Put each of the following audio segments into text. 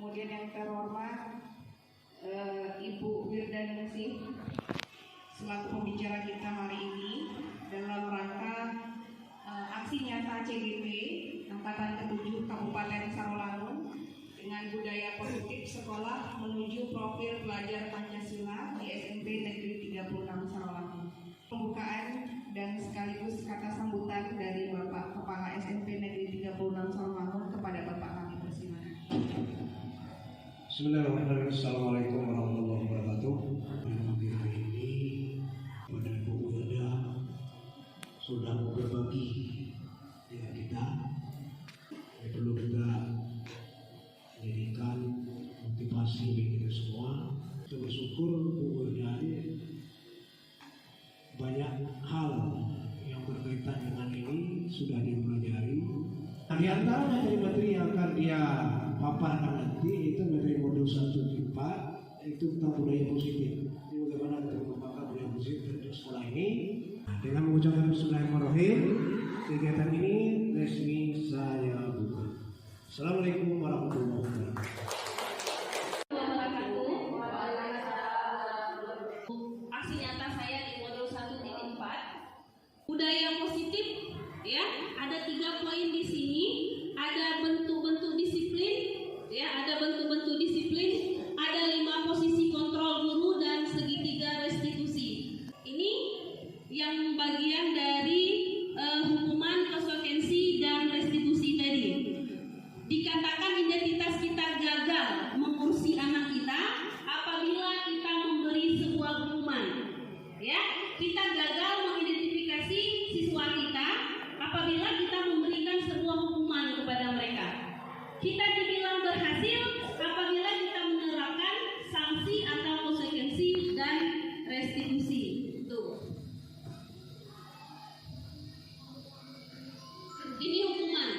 Kemudian yang terhormat Ibu Wirdaningsih selaku pembicara kita hari ini dalam rangka aksi nyata CGP Angkatan ke-7 Kabupaten Sarolangun dengan budaya positif sekolah menuju profil pelajar Pancasila di SMP Negeri 36 Sarolangun. Pembukaan dan sekaligus kata sambutan dari Bapak Kepala SMP Negeri 36 Sarolangun kepada Bapak kami persilakan. Bismillahirrahmanirrahim. Assalamualaikum warahmatullahi wabarakatuh. Pagi hari ini pada Ibu Wirda sudah mau berbagi dengan kita. Ya, perlu kita jadikan motivasi bagi kita semua. Kita bersyukur Bu Wirda ini banyak hal yang berkaitan dengan ini sudah dipelajari. Di antara materi-materi yang akan dia paparkan nanti itu materi modul 1 IPA itu tentang budaya positif. Jadi bagaimana kita mengembangkan budaya positif untuk sekolah ini. Dengan mengucapkan Bismillahirrahmanirrahim, kegiatan ini resmi saya buka. Assalamualaikum warahmatullahi wabarakatuh. Aksi nyata saya di modul 1.4 budaya positif, ya, ada 3 poin di sini. Ada bentuk-bentuk disiplin, ya, ada bentuk-bentuk disiplin, ada 5 posisi kontrol guru dan segitiga restitusi. Ini yang bagian dari hukuman, konsekuensi dan restitusi tadi. Dikatakan identitas kita gagal mengurusi anak kita apabila kita memberi sebuah hukuman. Ya, kita gagal mengidentifikasi siswa kita apabila kita memberikan sebuah hukuman kepada mereka. Kita dibilang berhasil apabila kita menerapkan sanksi atau konsekuensi dan restitusi. Tuh. Ini hukuman.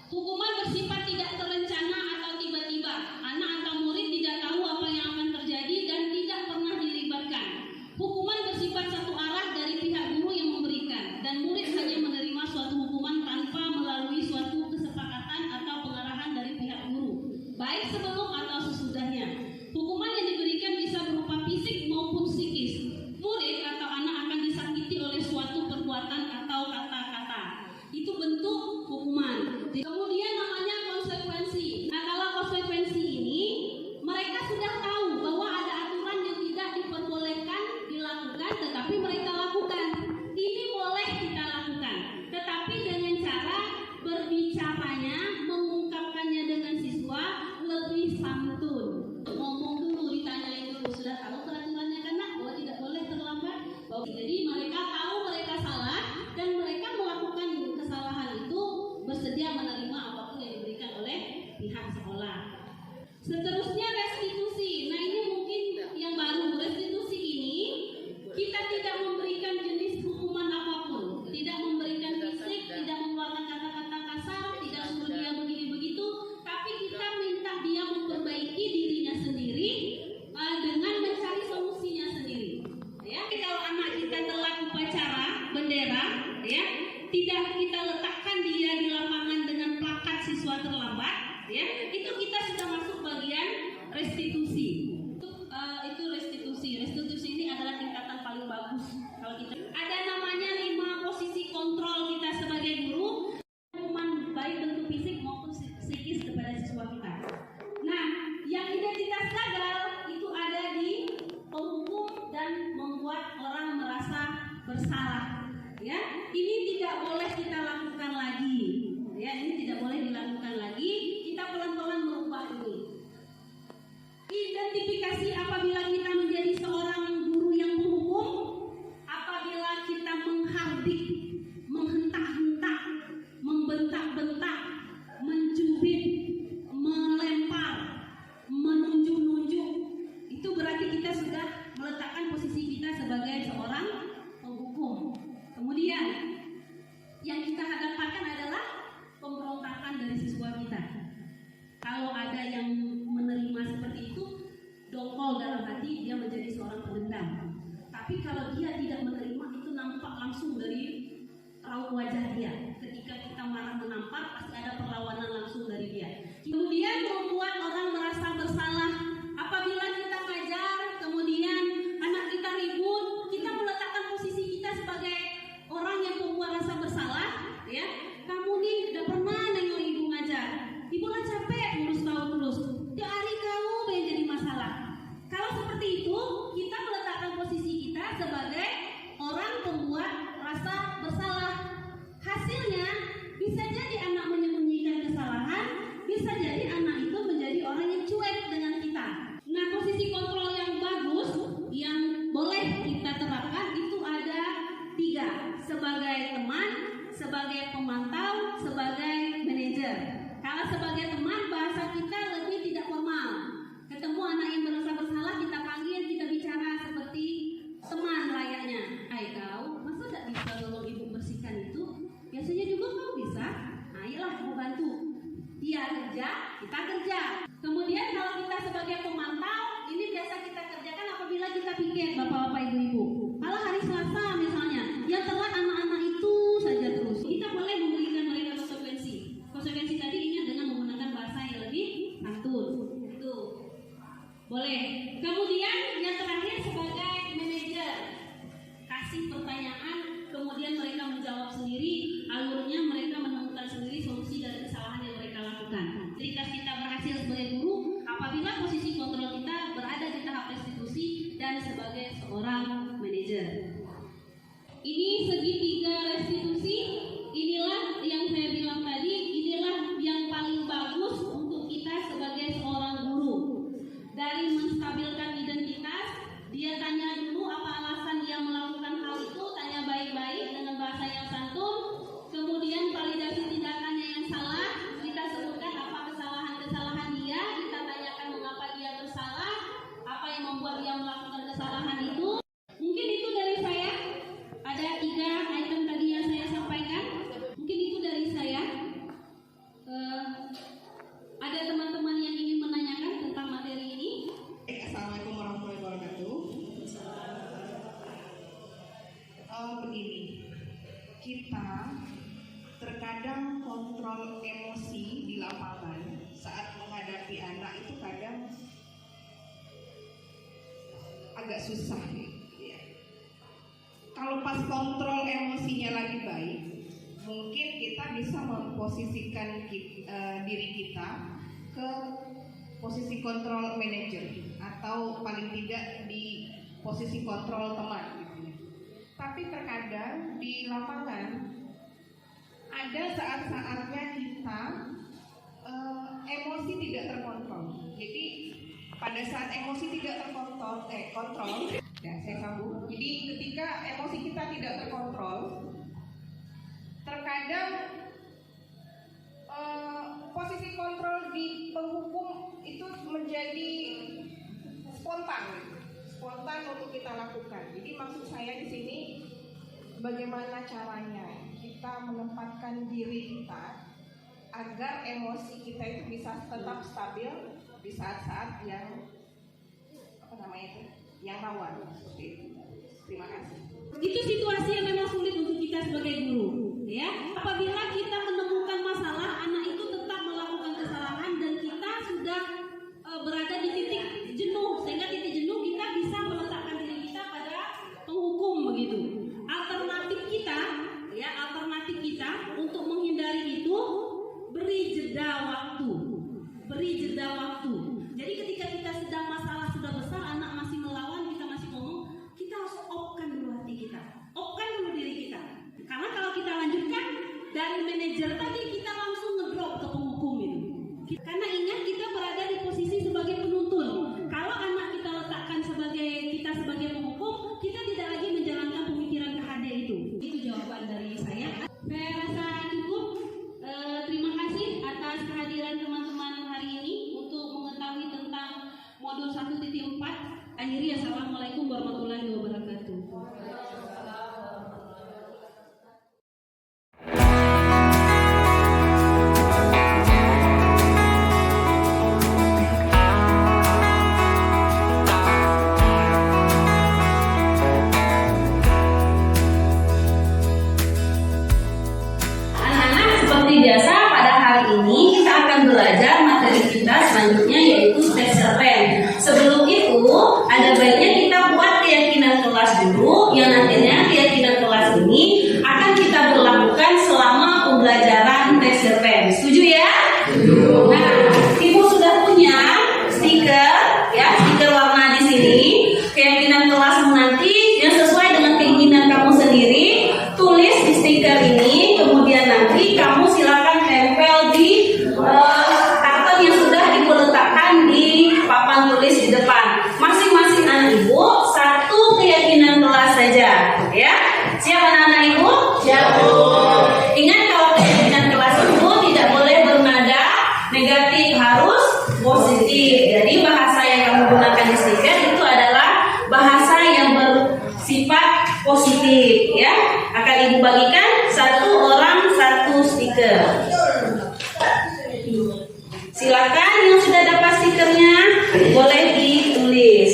Hukuman bersifat tidak terencana atau tiba-tiba. Anak atau murid tidak tahu apa yang akan terjadi dan tidak pernah dilibatkan. Hukuman bersifat satu arah dari pihak guru yang memberikan, dan murid hanya menerima suatu hukuman tanpa melalui suatu kesepakatan atau pengarahan dari pihak guru, baik sebelum atau sesudahnya. Hukuman yang diberikan bisa berupa fisik maupun psikis. Murid atau anak akan disakiti oleh suatu perbuatan atau kata-kata. Itu bentuk hukuman. Kemudian namanya konsekuensi. Nah, kalau konsekuensi ini mereka sudah tahu bahwa ada aturan yang tidak diperbolehkan dilakukan, tetapi mereka lakukan. Ini boleh kita lakukan, tetapi dengan cara berbicaranya, mengungkapkannya dengan siswa lebih santun. Ngomong dulu, ditanyain dulu, sudah tahu peraturannya kan nak, bahwa tidak boleh terlambat. Jadi mereka tahu mereka salah dan mereka melakukan kesalahan itu bersedia menerima apapun yang diberikan oleh pihak sekolah. Seterusnya restitusi. Nah, ini mungkin yang baru. Restitusi ini kita tidak memberikan jenis hukuman apapun, tidak memberikan fisik, tidak mengeluarkan kata-kata kasar, tidak suruh dia begini begitu, tapi kita minta dia memperbaiki dirinya sendiri dengan mencari solusinya sendiri. Ya, kalau anak kita telat upacara bendera, ya, tidak kita letakkan dia di lapangan dengan plakat siswa terlambat, ya, itu kita sudah masuk bagian restitusi. Itu restitusi. Restitusi ini adalah tingkatan paling bagus. Kalau kita ada namanya 5 posisi kontrol kita sebagai guru, hukuman baik bentuk fisik maupun psikis kepada siswa kita. Nah, yang identitas gagal itu ada di penghukum dan membuat orang merasa bersalah. Ya, ini tidak boleh kita lakukan lagi. Ya, ini tidak boleh dilakukan lagi. Kita pelan-pelan merubah ini. Identifikasi apabila kita menjadi seorang guru yang menghukum, apabila kita menghardik, menghentak-hentak, membentak-bentak, mencubit, melempar, menunjuk-nunjuk, itu berarti kita sudah meletakkan posisi kita sebagai seorang penghukum. Kemudian yang kita hadapkan adalah pemberontakan dari siswa kita. Kalau ada yang menerima seperti itu, dongkol dalam hati, dia menjadi seorang pendendam. Tapi kalau dia tidak menerima, itu nampak langsung dari raut wajah dia. Ketika kita marah menampar, pasti ada perlawanan langsung dari dia. Kemudian membuat orang merasa piket bapak-bapak ibu-ibu. Kalau hari Selasa misalnya, yang telat anak-anak itu saja terus. Kita boleh memberikan mereka konsekuensi. Konsekuensi tadi ingat dengan menggunakan bahasa yang lebih santun. Itu boleh. Kemudian yang terakhir sebagai manajer, kasih pertanyaan, kemudian mereka menjawab sendiri, alurnya mereka menemukan sendiri solusi dari kesalahan yang mereka lakukan. Jika kita berhasil sebagai guru, apabila posisi kontrol kita berada di tahap restitusi dan sebagai seorang manajer. Ini segitiga restitusi, inilah yang saya bilang tadi, inilah yang paling bagus untuk kita sebagai seorang guru. Dari menstabilkan identitas, dia tanya dulu apa alasan dia melakukan hal itu, tanya baik-baik dengan bahasa yang santun, kemudian validasi tindakannya yang salah, kita sebutkan apa kesalahan-kesalahan dia, kita tanyakan mengapa dia bersalah, apa yang membuat dia melakukan kesalahan itu. Mungkin itu dari saya. Ada 3 item tadi yang saya sampaikan. Mungkin itu dari saya. Ada teman-teman yang ingin menanyakan tentang materi ini? Assalamualaikum warahmatullahi wabarakatuh. Begini, kita terkadang kontrol emosi di lapangan saat menghadapi anak itu kadang agak susah ya. Kalau pas kontrol emosinya lagi baik, mungkin kita bisa memposisikan diri kita ke posisi kontrol manajer atau paling tidak di posisi kontrol teman gitu ya. Tapi terkadang di lapangan ada saat-saatnya kita emosi tidak terkontrol. Jadi pada saat emosi tidak terkontrol, ya saya sambung. Jadi ketika emosi kita tidak terkontrol, terkadang posisi kontrol di penghukum itu menjadi spontan untuk kita lakukan. Jadi maksud saya di sini bagaimana caranya kita menempatkan diri kita agar emosi kita itu bisa tetap stabil di saat-saat yang yang rawan seperti itu. Terima kasih. Itu situasi yang memang sulit untuk kita sebagai guru, ya. Apabila kita menemukan masalah, anak itu tetap melakukan kesalahan dan kita sudah berada di titik jenuh, sehingga titik jenuh kita bisa meletakkan diri kita pada penghukum begitu. Alternatif kita untuk menghindari itu beri jeda waktu. Jadi ketika kita sedang masalah sudah besar, anak masih melawan, kita masih ngomong, kita harus off-kan dulu hati kita, off-kan dulu diri kita. Karena kalau kita lanjutkan dari manajer tadi, kita langsung ngedrop ke penghukum itu. Karena ingat kita berada di posisi sebagai penuntun. Kalau anak kita letakkan kita sebagai penghukum, kita tidak lagi menjalankan pemikiran KHD itu. Itu jawaban dari saya. Saya rasa cukup. Terima kasih atas kehadiran teman-teman hari ini untuk mengetahui tentang modul 1.4. Akhiri, assalamualaikum warahmatullahi wabarakatuh. Belajar materi kita selanjutnya yaitu tes cerpen. Sebelum itu ada baiknya kita buat keyakinan kelas dulu, yang nantinya keyakinan kelas ini akan kita berlakukan selama pembelajaran tes cerpen. Setuju ya? Nah, ibu sudah punya stiker ya, stiker warna di sini. Keyakinan kelasmu nanti yang sesuai dengan keinginan kamu sendiri, tulis di stiker ini, kemudian nanti kamu silakan tempel di karton yang sudah ibu letakkan di papan tulis di depan. Masing-masing anak ibu satu keyakinan kelas saja, ya. Siap anak-anak ibu? Siap. Ingat kalau keyakinan kelas itu tidak boleh bernada negatif, harus positif. Jadi bahasa yang kamu gunakan di stiker itu adalah bahasa yang bersifat positif, ya. Akan ibu bagikan satu orang satu stiker. Silakan yang sudah dapat stikernya boleh ditulis.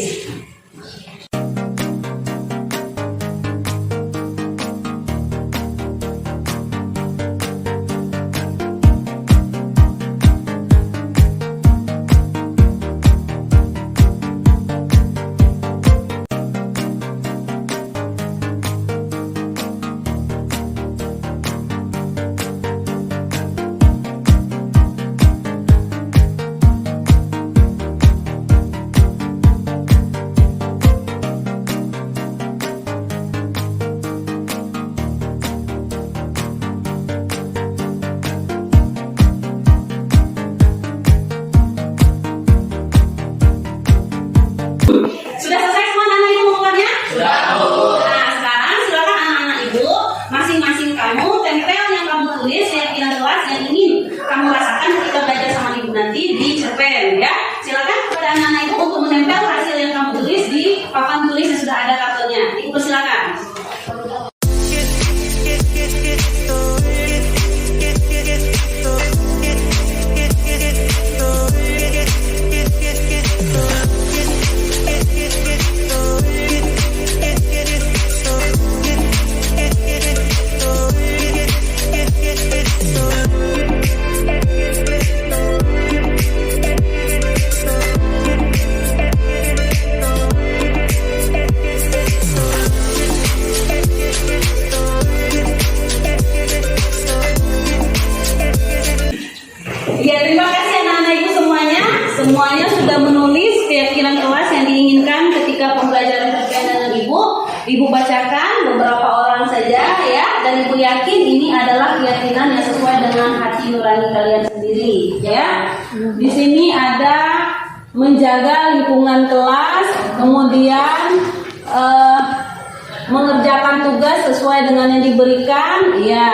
semuanya sudah menulis keyakinan kelas yang diinginkan ketika pembelajaran terkait dengan Ibu. Ibu bacakan beberapa orang saja ya, dan Ibu yakin ini adalah keyakinan yang sesuai dengan hati nurani kalian sendiri ya. Di sini ada menjaga lingkungan kelas, kemudian mengerjakan tugas sesuai dengan yang diberikan ya.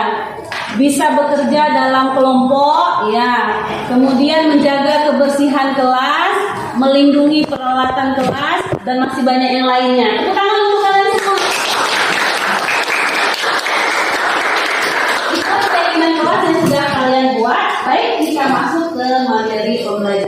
Bisa bekerja dalam kelompok ya, kemudian menjaga kebersihan kelas, melindungi peralatan kelas, dan masih banyak yang lainnya. Tepuk tangan untuk kalian semua. Itu keyakinan kelas yang sudah kalian buat. Baik, kita masuk ke materi pembelajaran.